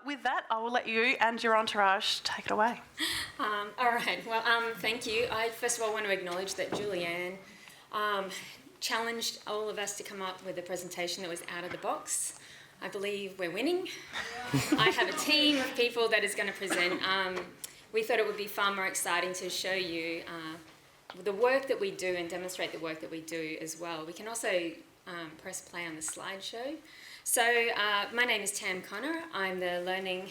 With that, I will let you and your entourage take it away. All right. Well, thank you. I first of all want to acknowledge that Julianne challenged all of us to come up with a presentation that was out of the box. I believe we're winning. I have a team of people that is going to present. We thought it would be far more exciting to show you the work that we do and demonstrate the work that we do as well. We can also press play on the slideshow. So my name is Tam Connor. I'm the Learning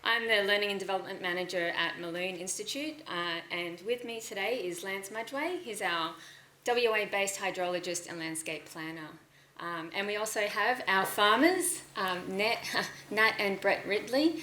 and Development Manager at Malloon Institute, and with me today is Lance Mudgway. He's our WA-based hydrologist and landscape planner. And we also have our farmers, Nat and Brett Ridley.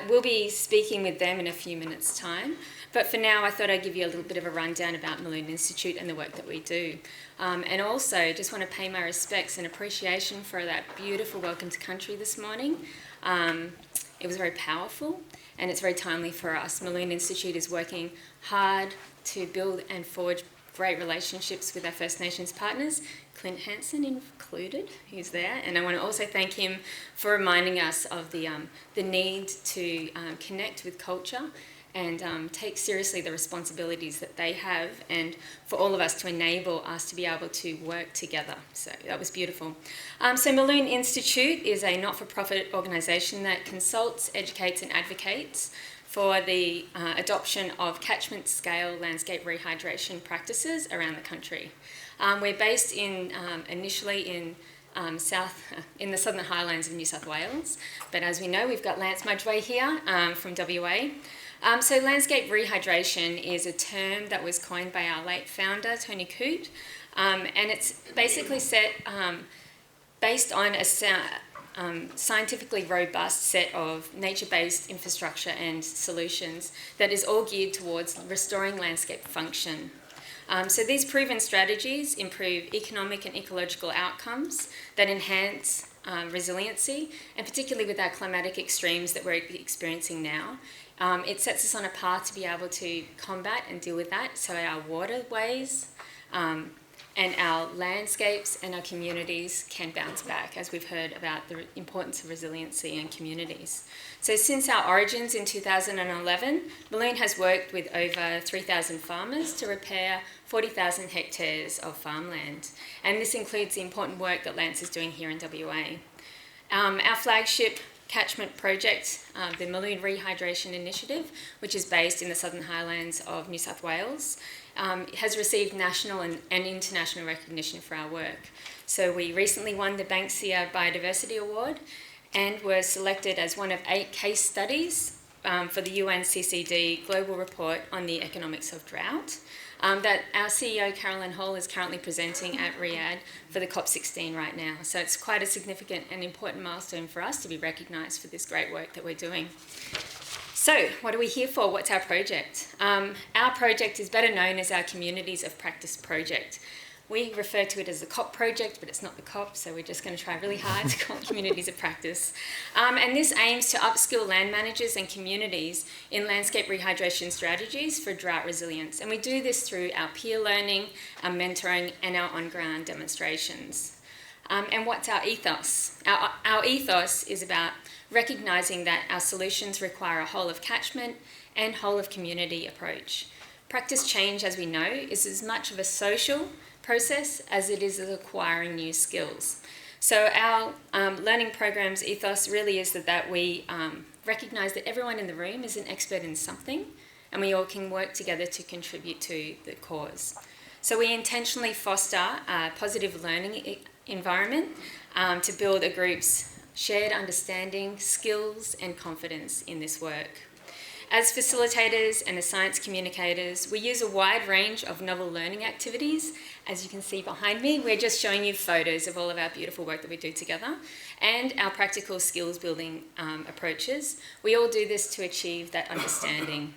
We'll be speaking with them in a few minutes' time. But for now, I thought I'd give you a little bit of a rundown about Malloon Institute and the work that we do. And also, just want to pay my respects and appreciation for that beautiful welcome to country this morning. It was very powerful, and it's very timely for us. Malloon Institute is working hard to build and forge great relationships with our First Nations partners, Clint Hansen included, who's there. And I want to also thank him for reminding us of the need to connect with culture and take seriously the responsibilities that they have, and for all of us to enable us to be able to work together. So that was beautiful. So Malloon Institute is a not-for-profit organisation that consults, educates and advocates for the adoption of catchment scale landscape rehydration practices around the country. We're based initially in the Southern Highlands of New South Wales, but as we know, we've got Lance Mudgway here from WA. So landscape rehydration is a term that was coined by our late founder, Tony Coote, and it's basically based on a scientifically robust set of nature-based infrastructure and solutions that is all geared towards restoring landscape function. So these proven strategies improve economic and ecological outcomes that enhance resiliency, and particularly with our climatic extremes that we're experiencing now. It sets us on a path to be able to combat and deal with that, so our waterways and our landscapes and our communities can bounce back, as we've heard about the importance of resiliency in communities. So since our origins in 2011, Malloon has worked with over 3,000 farmers to repair 40,000 hectares of farmland. And this includes the important work that Lance is doing here in WA. Our flagship catchment project, the Malloon Rehydration Initiative, which is based in the Southern Highlands of New South Wales, has received national and international recognition for our work. So we recently won the Banksia Biodiversity Award and were selected as one of 8 case studies for the UNCCD Global Report on the Economics of Drought that our CEO Carolyn Hall is currently presenting at Riyadh for the COP16 right now. So it's quite a significant and important milestone for us to be recognised for this great work that we're doing. So what are we here for? What's our project? Our project is better known as our Communities of Practice project. We refer to it as the COP project, but it's not the COP, so we're just going to try really hard to call it Communities of Practice. And this aims to upskill land managers and communities in landscape rehydration strategies for drought resilience. And we do this through our peer learning, our mentoring, and our on-ground demonstrations. And what's our ethos? Our ethos is about recognising that our solutions require a whole of catchment and whole of community approach. Practice change, as we know, is as much of a social process as it is acquiring new skills. So our learning program's ethos really is that we recognise that everyone in the room is an expert in something, and we all can work together to contribute to the cause. So we intentionally foster a positive learning environment to build a group's shared understanding, skills and confidence in this work. As facilitators and as science communicators, we use a wide range of novel learning activities. As you can see behind me, we're just showing you photos of all of our beautiful work that we do together and our practical skills building approaches. We all do this to achieve that understanding.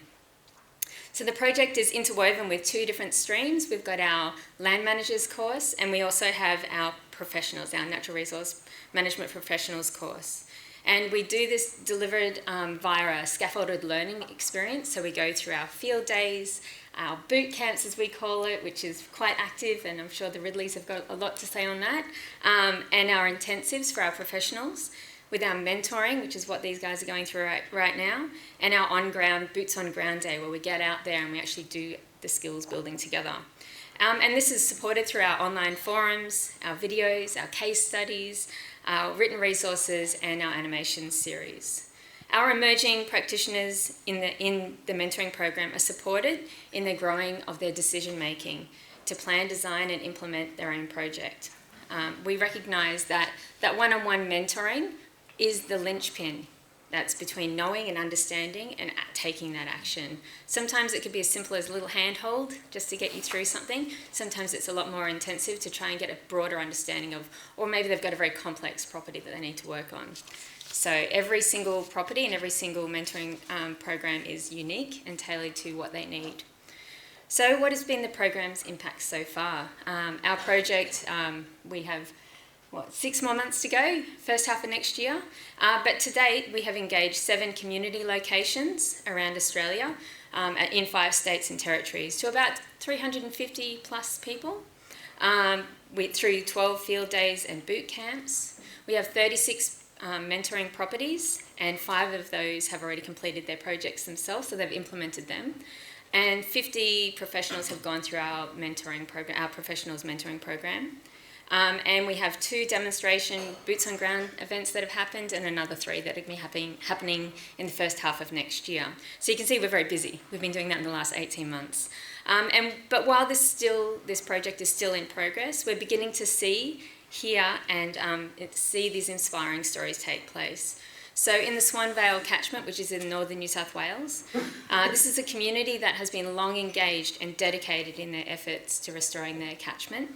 So the project is interwoven with 2 different streams. We've got our land managers course, and we also have our professionals, our natural resource management professionals course. And we do this delivered via a scaffolded learning experience. So we go through our field days, our boot camps as we call it, which is quite active, and I'm sure the Ridleys have got a lot to say on that, and our intensives for our professionals. with our mentoring, which is what these guys are going through right now, and our on-ground, boots-on-ground day, where we get out there and we actually do the skills building together. And this is supported through our online forums, our videos, our case studies, our written resources, and our animation series. Our emerging practitioners in the mentoring program are supported in the growing of their decision making to plan, design, and implement their own project. We recognise that one-on-one mentoring is the linchpin that's between knowing and understanding and taking that action. Sometimes it could be as simple as a little handhold just to get you through something. Sometimes it's a lot more intensive to try and get a broader understanding of, or maybe they've got a very complex property that they need to work on. So every single property and every single mentoring program is unique and tailored to what they need. So what has been the program's impact so far? Our project, we have 6 more months to go, first half of next year. But to date, we have engaged 7 community locations around Australia in 5 states and territories to about 350 plus people through 12 field days and boot camps. We have 36 mentoring properties, and 5 of those have already completed their projects themselves, so they've implemented them. And 50 professionals have gone through our mentoring program, our professionals mentoring program. And we have 2 demonstration boots on ground events that have happened, and another 3 that are going to be happening in the first half of next year. So you can see we're very busy. We've been doing that in the last 18 months. But while this project is still in progress, we're beginning to hear and see these inspiring stories take place. So in the Swan Vale catchment, which is in northern New South Wales, this is a community that has been long engaged and dedicated in their efforts to restoring their catchment.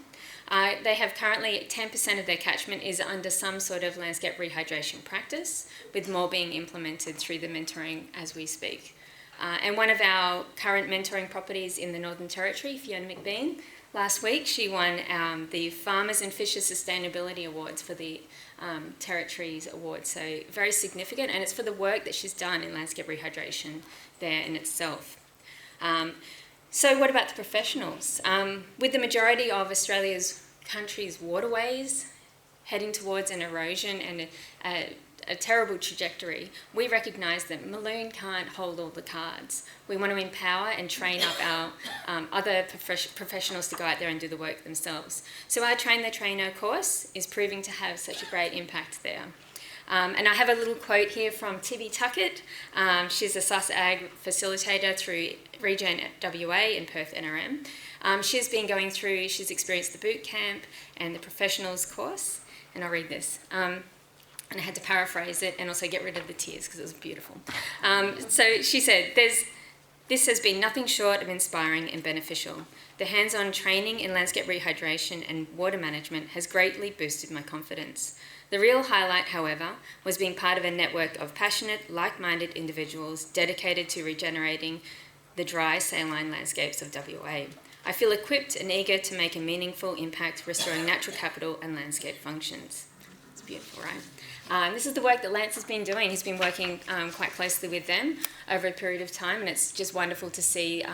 They have currently 10% of their catchment is under some sort of landscape rehydration practice, with more being implemented through the mentoring as we speak. And one of our current mentoring properties in the Northern Territory, Fiona McBean, last week she won the Farmers and Fishers Sustainability Awards for the Territories Award, so very significant, and it's for the work that she's done in landscape rehydration there in itself. So what about the professionals? With the majority of Australia's country's waterways heading towards an erosion and a terrible trajectory, we recognise that Maloon can't hold all the cards. We want to empower and train up our other professionals to go out there and do the work themselves. So our Train the Trainer course is proving to have such a great impact there. And I have a little quote here from Tibby Tuckett. She's a SUS Ag facilitator through Regen WA in Perth NRM. She's experienced the boot camp and the professionals course, and I'll read this. And I had to paraphrase it and also get rid of the tears because it was beautiful. So she said, this has been nothing short of inspiring and beneficial. The hands-on training in landscape rehydration and water management has greatly boosted my confidence. The real highlight, however, was being part of a network of passionate, like-minded individuals dedicated to regenerating the dry saline landscapes of WA. I feel equipped and eager to make a meaningful impact restoring natural capital and landscape functions. It's beautiful, right? This is the work that Lance has been doing. He's been working quite closely with them over a period of time, and it's just wonderful to see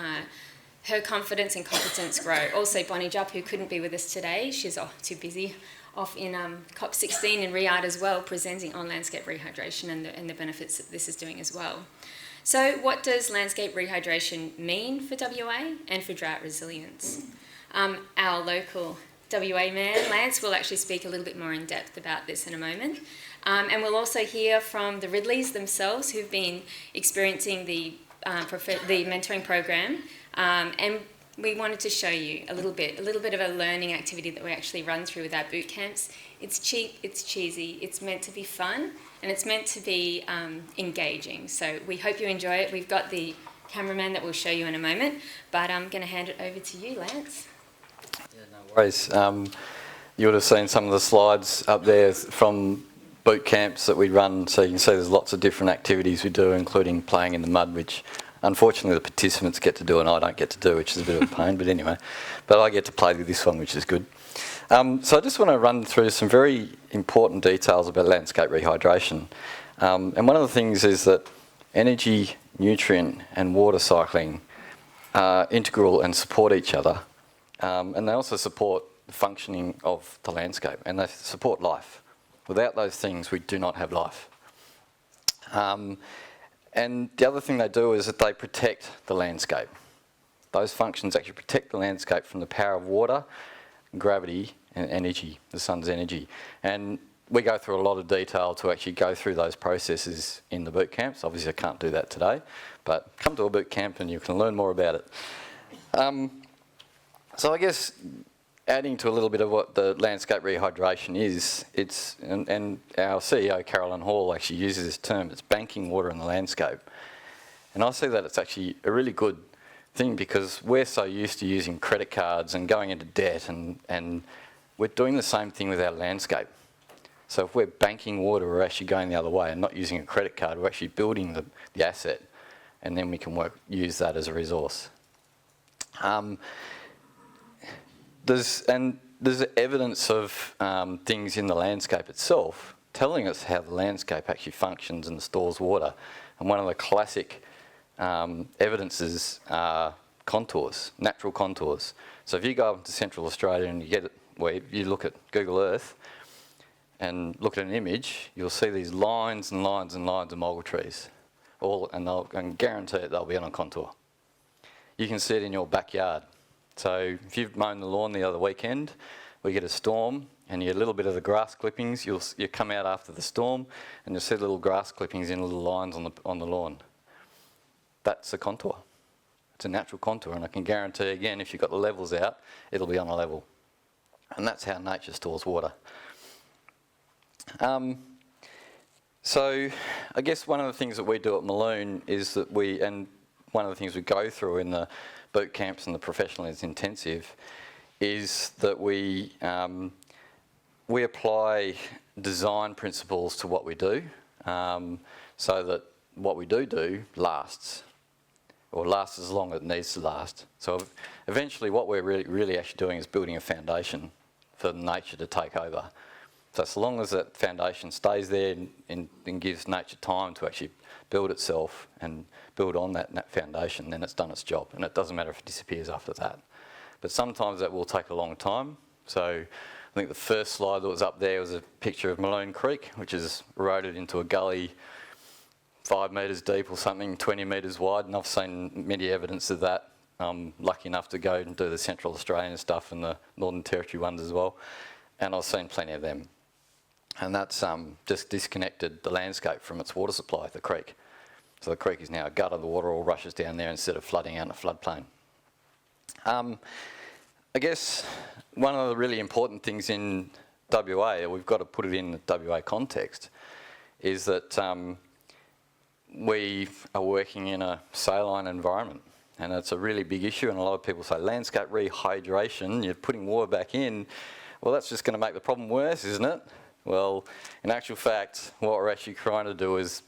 her confidence and competence grow. Also, Bonnie Jupp, who couldn't be with us today, she's too busy, off in COP16 in Riyadh as well, presenting on landscape rehydration and the benefits that this is doing as well. So what does landscape rehydration mean for WA and for drought resilience? Our local WA Mayor, Lance, will actually speak a little bit more in depth about this in a moment. And we'll also hear from the Ridleys themselves, who've been experiencing the mentoring program. And we wanted to show you a little bit of a learning activity that we actually run through with our boot camps. It's cheap, it's cheesy, it's meant to be fun, and it's meant to be engaging. So we hope you enjoy it. We've got the cameraman that we'll show you in a moment, but I'm going to hand it over to you, Lance. Yeah, no worries. You would have seen some of the slides up there from boot camps that we run, so you can see there's lots of different activities we do, including playing in the mud, which unfortunately the participants get to do and I don't get to do, which is a bit of a pain, but anyway. But I get to play with this one, which is good. So I just want to run through some very important details about landscape rehydration. And one of the things is that energy, nutrient and water cycling are integral and support each other. And they also support the functioning of the landscape, and they support life. Without those things, we do not have life. And the other thing they do is that they protect the landscape. Those functions actually protect the landscape from the power of water, gravity, and energy, the sun's energy. And we go through a lot of detail to actually go through those processes in the boot camps. Obviously, I can't do that today, but come to a boot camp and you can learn more about it. So I guess adding to a little bit of what the landscape rehydration is, and our CEO, Carolyn Hall, actually uses this term, it's banking water in the landscape. And I see that it's actually a really good thing because we're so used to using credit cards and going into debt, and we're doing the same thing with our landscape. So if we're banking water, we're actually going the other way and not using a credit card, we're actually building the asset, and then we can use that as a resource. There's evidence of things in the landscape itself telling us how the landscape actually functions and stores water. And one of the classic evidences are contours, natural contours. So if you go up into Central Australia and you look at Google Earth and look at an image, you'll see these lines and lines and lines of mulga trees. And I can guarantee it, they'll be on a contour. You can see it in your backyard. So if you've mown the lawn the other weekend, we get a storm and you get a little bit of the grass clippings, you come out after the storm and you'll see little grass clippings in little lines on the lawn. That's a contour. It's a natural contour, and I can guarantee again, if you've got the levels out, it'll be on a level. And that's how nature stores water. So I guess one of the things that we do at Maloon is that one of the things we go through in the boot camps and the professional intensive is that we apply design principles to what we do, so that what we do lasts, or lasts as long as it needs to last. So eventually what we're really actually doing is building a foundation for nature to take over. So as long as that foundation stays there and gives nature time to actually build itself and build on that foundation, then it's done its job. And it doesn't matter if it disappears after that. But sometimes that will take a long time. So I think the first slide that was up there was a picture of Maloon Creek, which is eroded into a gully 5 metres deep or something, 20 metres wide. And I've seen many evidence of that. I'm lucky enough to go and do the Central Australian stuff and the Northern Territory ones as well. And I've seen plenty of them. And that's just disconnected the landscape from its water supply, the creek. So the creek is now a gutter, the water all rushes down there instead of flooding out in a floodplain. I guess one of the really important things in WA, we've got to put it in the WA context, is that we are working in a saline environment. And it's a really big issue, and a lot of people say landscape rehydration, you're putting water back in. Well, that's just going to make the problem worse, isn't it? Well, in actual fact, what we're actually trying to do is,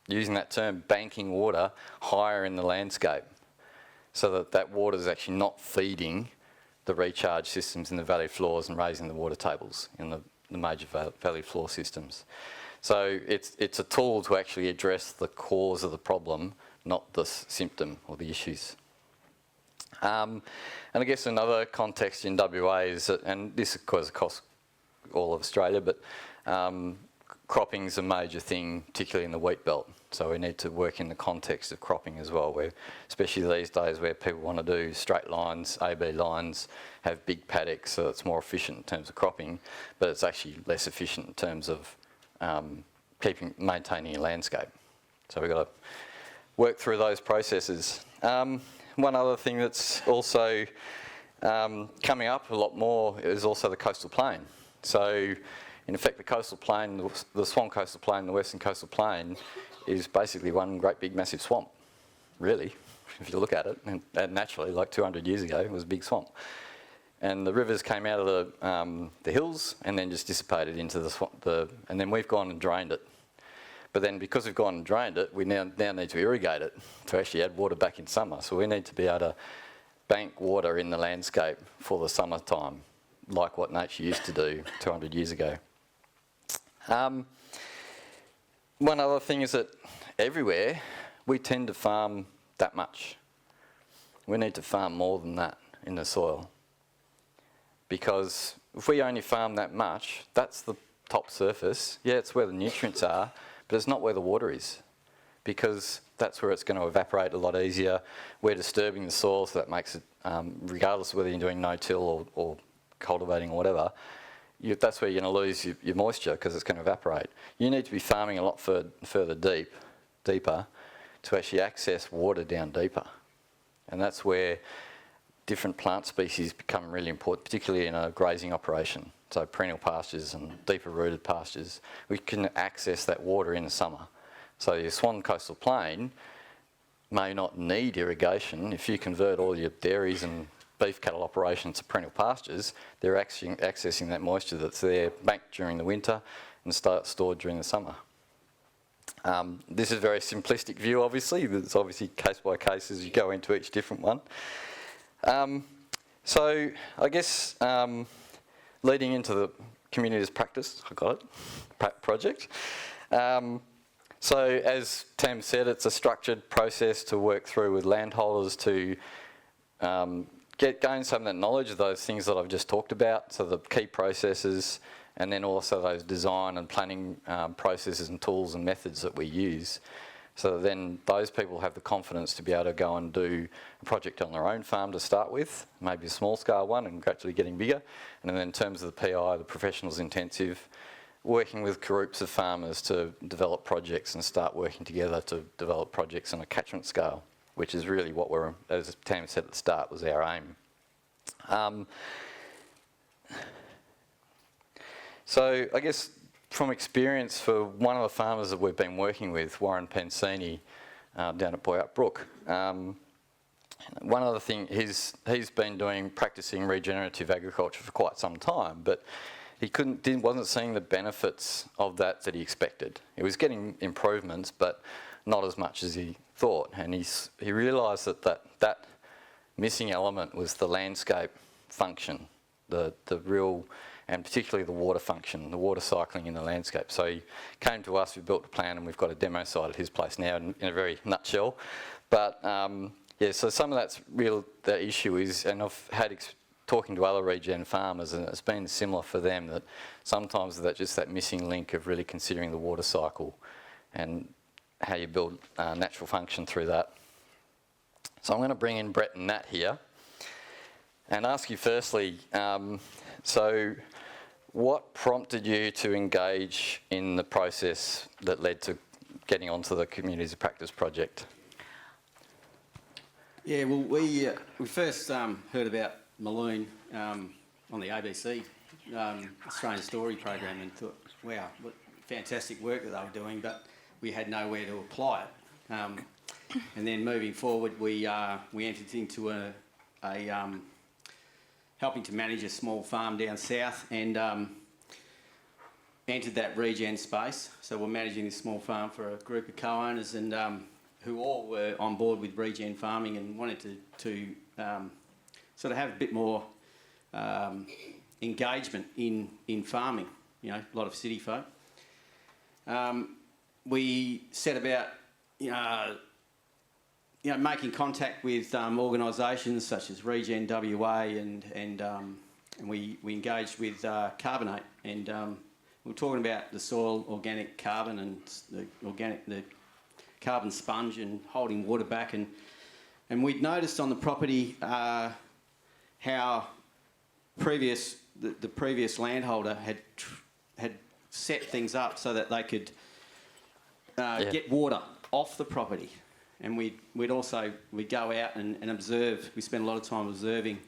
using that term, banking water higher in the landscape, so that that water is actually not feeding the recharge systems in the valley floors and raising the water tables in the major valley floor systems. So it's a tool to actually address the cause of the problem, not the symptom or the issues. And I guess another context in WA is that, and this of course across all of Australia, but cropping is a major thing, particularly in the wheat belt. So we need to work in the context of cropping as well, where, especially these days where people want to do straight lines, AB lines, have big paddocks, so it's more efficient in terms of cropping, but it's actually less efficient in terms of maintaining a landscape. So we've got to work through those processes. One other thing that's also coming up a lot more is also the coastal plain. So in effect, the coastal plain, the Swan Coastal Plain, the Western Coastal Plain, is basically one great big massive swamp, really, if you look at it. And naturally, like 200 years ago, it was a big swamp. And the rivers came out of the hills and then just dissipated into the swamp, and then we've gone and drained it. But then because we've gone and drained it, we now need to irrigate it to actually add water back in summer. So we need to be able to bank water in the landscape for the summertime, like what nature used to do 200 years ago. One other thing is that everywhere we tend to farm that much. We need to farm more than that in the soil, because if we only farm that much, that's top surface, yeah, it's where the nutrients are, but it's not where the water is, because that's where it's going to evaporate a lot easier. We're disturbing the soil, so that makes it, regardless of whether you're doing no-till or cultivating or whatever, that's where you're going to lose your moisture, because it's going to evaporate. You need to be farming a lot further deeper to actually access water down deeper. And that's where different plant species become really important, particularly in a grazing operation. So perennial pastures and deeper rooted pastures, we can access that water in the summer. So your Swan Coastal Plain may not need irrigation. If you convert all your dairies and beef cattle operations to perennial pastures, they're actually accessing that moisture that's there banked during the winter and stored during the summer. This is a very simplistic view, obviously. It's obviously case by case as you go into each different one. So I guess leading into the communities practice, I got it, project. So as Tam said, it's a structured process to work through with landholders to gain some of that knowledge of those things that I've just talked about, so the key processes, and then also those design and planning processes and tools and methods that we use. So then those people have the confidence to be able to go and do a project on their own farm to start with, maybe a small scale one and gradually getting bigger. And then in terms of the PI, the professionals intensive, working with groups of farmers to develop projects and start working together to develop projects on a catchment scale, which is really what we're, as Tam said at the start, was our aim. So I guess from experience, for one of the farmers that we've been working with, Warren Pensini, down at Boyup Brook, one other thing, he's been practicing regenerative agriculture for quite some time, but he wasn't seeing the benefits of that he expected. He was getting improvements, but not as much as he thought, and he realised that missing element was the landscape function, the real, and particularly the water function, the water cycling in the landscape. So he came to us, we built a plan, and we've got a demo site at his place now in a very nutshell. But yeah, so some of that issue is, and I've had talking to other regen farmers, and it's been similar for them, that sometimes that missing link of really considering the water cycle and how you build natural function through that. So I'm going to bring in Brett and Nat here and ask you firstly, so what prompted you to engage in the process that led to getting onto the Communities of Practice project? Yeah, well, we first heard about Malloon on the ABC Australian Story program and thought, wow, what fantastic work that they were doing, but we had nowhere to apply it. And then moving forward, we entered into a helping to manage a small farm down south and entered that regen space. So we're managing this small farm for a group of co-owners and who all were on board with regen farming and wanted to sort of have a bit more engagement in farming, you know, a lot of city folk. We set about, making contact with organisations such as Regen WA and we engaged with Carbonate and we were talking about the soil organic carbon and the carbon sponge and holding water back and we'd noticed on the property how the previous landholder had set things up so that they could get water off the property. And we'd go out and observe. We spent a lot of time observing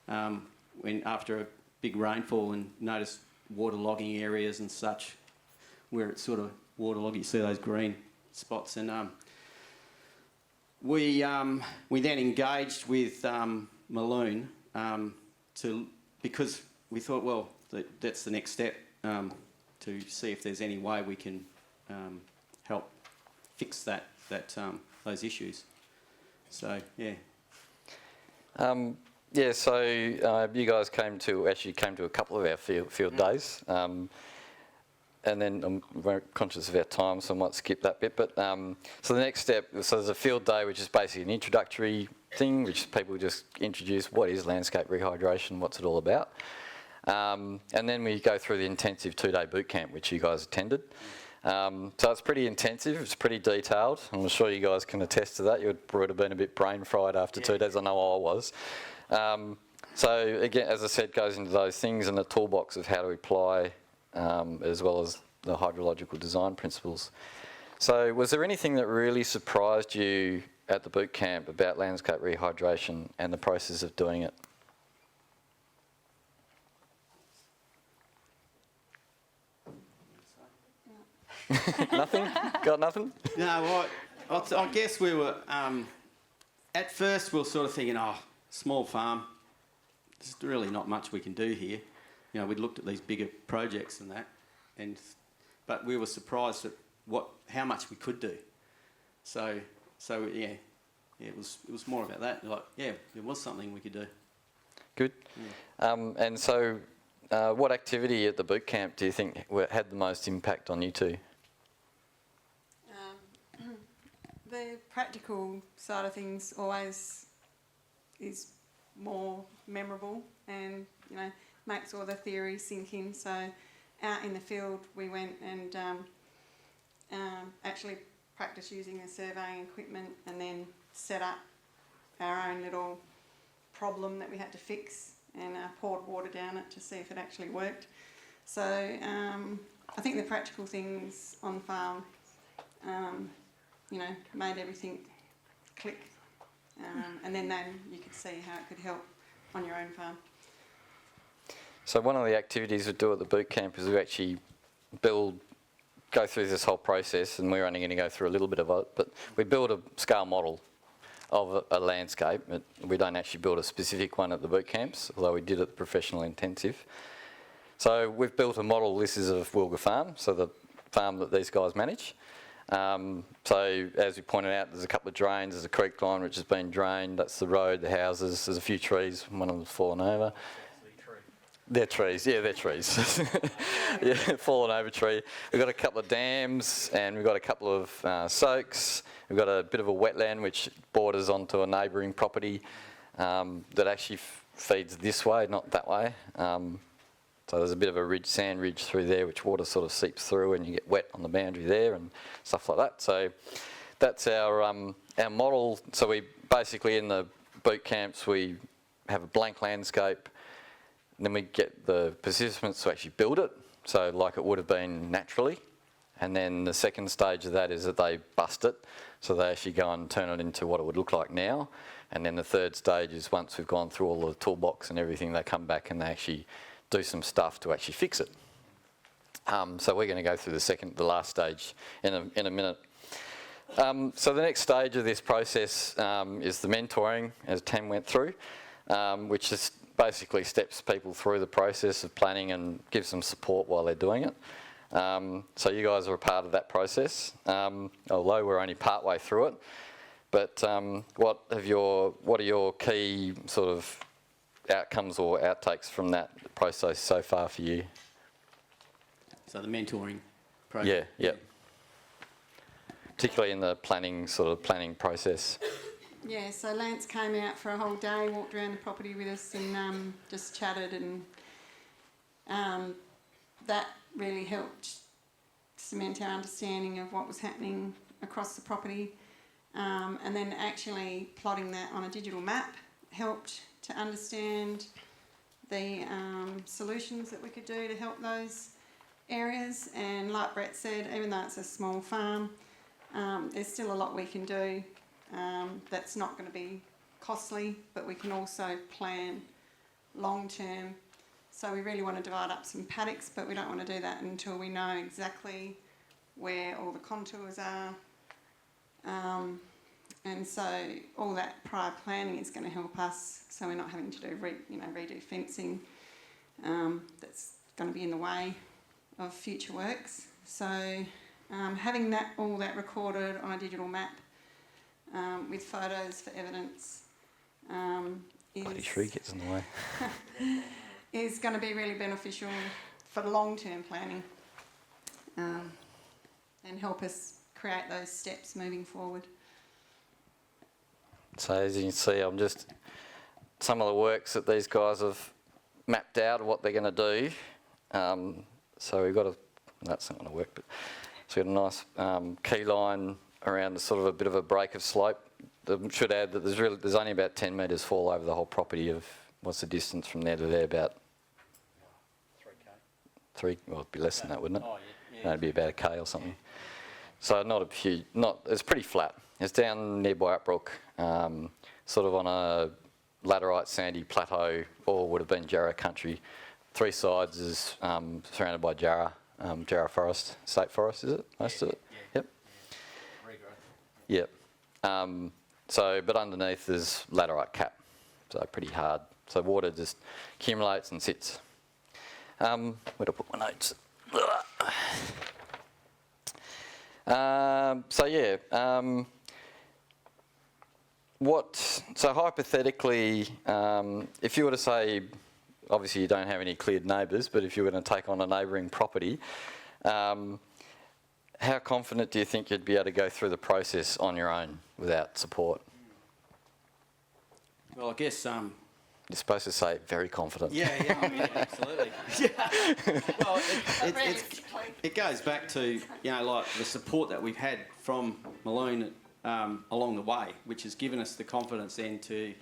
after a big rainfall and noticed waterlogging areas and such, where it's sort of waterlogged. You see those green spots, and we then engaged with Malloon because we thought, well, that's the next step to see if there's any way we can help fix those issues. So yeah. So you guys came to a couple of our field days, and then I'm very conscious of our time, so I might skip that bit. But so the next step, so there's a field day, which is basically an introductory thing, which people just introduce what is landscape rehydration, what's it all about. And then we go through the intensive 2-day boot camp, which you guys attended. So it's pretty intensive, it's pretty detailed. I'm sure you guys can attest to that. You would have been a bit brain fried after 2 days. I know I was. So again, as I said, goes into those things and the toolbox of how to apply, as well as the hydrological design principles. So was there anything that really surprised you at the boot camp about landscape rehydration and the process of doing it? Nothing? Got nothing? No, I guess we were, at first we were sort of thinking, oh, small farm, there's really not much we can do here. You know, we'd looked at these bigger projects and that, but we were surprised at how much we could do. So yeah, it was more about that. Like, yeah, there was something we could do. Good. Yeah. And so, what activity at the boot camp do you think had the most impact on you two? The practical side of things always is more memorable and, you know, makes all the theory sink in. So out in the field we went and actually practiced using the surveying equipment and then set up our own little problem that we had to fix and poured water down it to see if it actually worked. So I think the practical things on farm you know, made everything click, and then you could see how it could help on your own farm. So one of the activities we do at the boot camp is we actually go through this whole process, and we're only going to go through a little bit of it, but we build a scale model of a landscape. We don't actually build a specific one at the boot camps, although we did it professional intensive. So we've built a model. This is of Wilga Farm, so the farm that these guys manage. So as we pointed out, there's a couple of drains. There's a creek line which has been drained. That's the road, the houses. There's a few trees. One of them's fallen over. They're trees. Yeah, they're trees. Yeah, fallen over tree. We've got a couple of dams and we've got a couple of soaks. We've got a bit of a wetland which borders onto a neighbouring property that actually feeds this way, not that way. So there's a bit of a sand ridge through there which water sort of seeps through and you get wet on the boundary there and stuff like that. So that's our model. So we basically in the boot camps we have a blank landscape, and then we get the participants to actually build it, so like it would have been naturally. And then the second stage of that is that they bust it, so they actually go and turn it into what it would look like now. And then the third stage is once we've gone through all the toolbox and everything, they come back and they actually do some stuff to actually fix it. So we're going to go through the last stage in a minute. So the next stage of this process is the mentoring, as Tam went through, which just basically steps people through the process of planning and gives them support while they're doing it. So you guys are a part of that process, although we're only part way through it. But what are your key sort of outcomes or outtakes from that process so far for you? So the mentoring program. Yeah. Particularly in the planning process. Yeah, so Lance came out for a whole day, walked around the property with us and just chatted, and that really helped cement our understanding of what was happening across the property, and then actually plotting that on a digital map helped to understand the solutions that we could do to help those areas. And like Brett said, even though it's a small farm, there's still a lot we can do that's not going to be costly, but we can also plan long term. So we really want to divide up some paddocks, but we don't want to do that until we know exactly where all the contours are. And so all that prior planning is going to help us, so we're not having to do redo fencing that's going to be in the way of future works. So having all that recorded on a digital map with photos for evidence gets in the way. is going to be really beneficial for long-term planning and help us create those steps moving forward. So as you can see, some of the works that these guys have mapped out of what they're going to do. So we've got a, that's not going to work, but so we've got a nice key line around the sort of a bit of a break of slope. I should add that there's only about 10 metres fall over the whole property of, what's the distance from there to there, about 3K? Well, it'd be less than that, wouldn't it? Oh, yeah. No, it'd be about a K or something. So not a huge, it's pretty flat. It's down nearby Upbrook, sort of on a laterite sandy plateau, or would have been Jarrah country. 3 sides is surrounded by Jarrah, Jarrah forest, state forest, is it? Most of it? Yep. Yep. So, but underneath there's laterite cap, so pretty hard. So water just accumulates and sits. Where do I put my notes? So yeah, so hypothetically, if you were to say, obviously you don't have any cleared neighbours, but if you were going to take on a neighbouring property, how confident do you think you'd be able to go through the process on your own without support? Well, I guess... You're supposed to say very confident. Yeah, absolutely. Well, it goes back to, like the support that we've had from Malone along the way, which has given us the confidence then to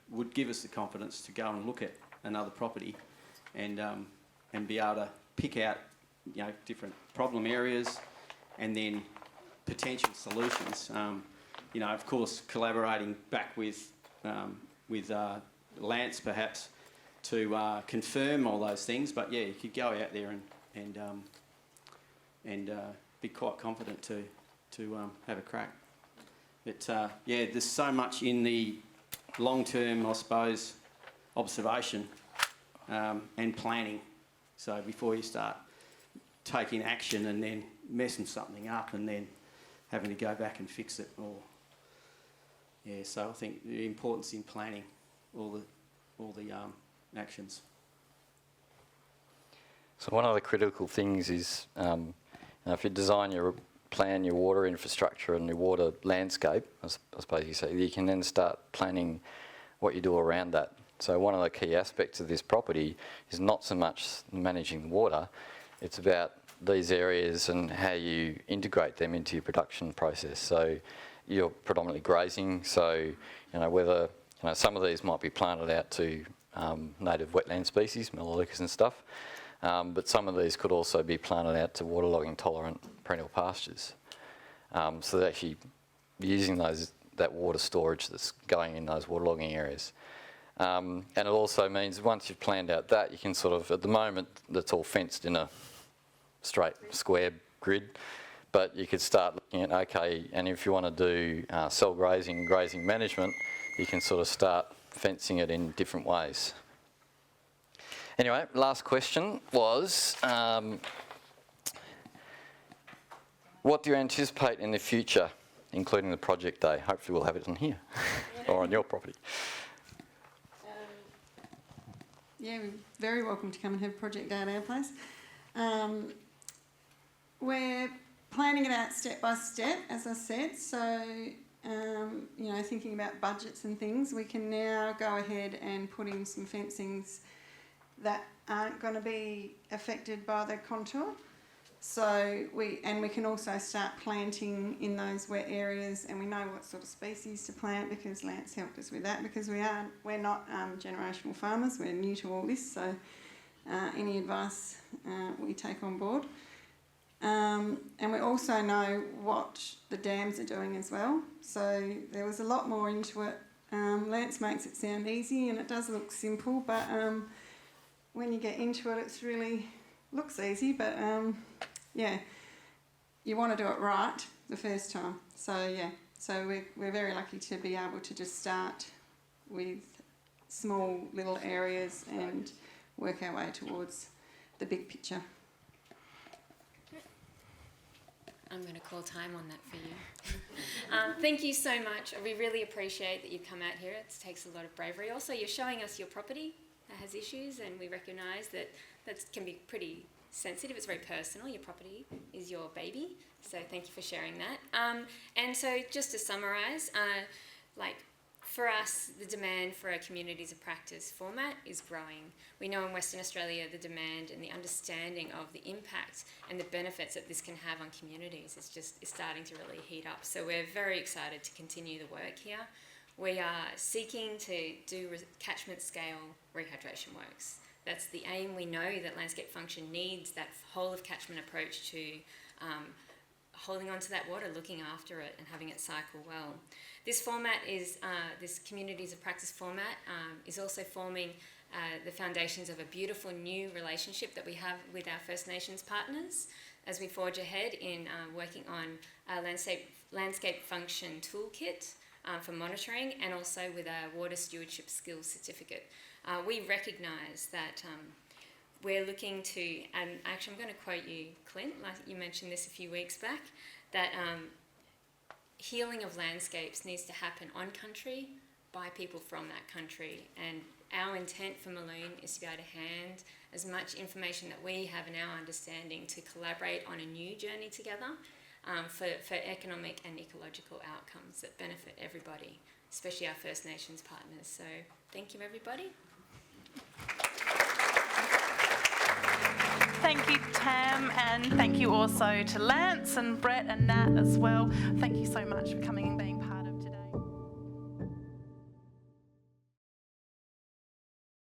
would give us the confidence to go and look at another property and be able to pick out, different problem areas and then potential solutions. Of course, collaborating back with Lance perhaps to confirm all those things. But yeah, you could go out there and be quite confident to have a crack. But there's so much in the long-term, I suppose, observation and planning. So before you start taking action and then messing something up and then having to go back and fix it, so I think the importance in planning all the actions. So one of the critical things is, if you plan your water infrastructure and your water landscape, I suppose you say, you can then start planning what you do around that. So one of the key aspects of this property is not so much managing the water, it's about these areas and how you integrate them into your production process. So you're predominantly grazing, so whether some of these might be planted out to native wetland species, melaleucas and stuff, but some of these could also be planted out to waterlogging tolerant perennial pastures. So they're actually using that water storage that's going in those waterlogging areas. And it also means once you've planned out that, you can sort of, at the moment, that's all fenced in a straight square grid, but you could start looking at, okay, and if you want to do cell grazing and grazing management, you can sort of start fencing it in different ways. Anyway, last question was, what do you anticipate in the future, including the project day? Hopefully we'll have it on here or on your property. You're very welcome to come and have project day at our place. We're planning it out step by step, as I said, so thinking about budgets and things, we can now go ahead and put in some fencings that aren't going to be affected by the contour. So we can also start planting in those wet areas, and we know what sort of species to plant because Lance helped us with that, because we're not generational farmers, we're new to all this, so any advice we take on board. And we also know what the dams are doing as well, so there was a lot more into it. Lance makes it sound easy and it does look simple, but when you get into it, it's really looks easy, but you want to do it right the first time. So we're very lucky to be able to just start with small little areas and work our way towards the big picture. I'm going to call time on that for you. Thank you so much. We really appreciate that you've come out here. It takes a lot of bravery. Also, you're showing us your property that has issues, and we recognise that can be pretty sensitive. It's very personal. Your property is your baby, so thank you for sharing that. And so just to summarise, For us, the demand for a communities of practice format is growing. We know in Western Australia the demand and the understanding of the impact and the benefits that this can have on communities is starting to really heat up. So we're very excited to continue the work here. We are seeking to do catchment scale rehydration works. That's the aim. We know that landscape function needs that whole of catchment approach to holding on to that water, looking after it and having it cycle well. This format is, this communities of practice format is also forming the foundations of a beautiful new relationship that we have with our First Nations partners as we forge ahead in working on our landscape function toolkit for monitoring, and also with our water stewardship skills certificate. We recognise that we're looking to, and actually I'm going to quote you, Clint, like you mentioned this a few weeks back, that healing of landscapes needs to happen on country by people from that country. And our intent for Maloon is to be able to hand as much information that we have in our understanding to collaborate on a new journey together for economic and ecological outcomes that benefit everybody, especially our First Nations partners. So thank you, everybody. Thank you, Tam, and thank you also to Lance and Brett and Nat as well. Thank you so much for coming and being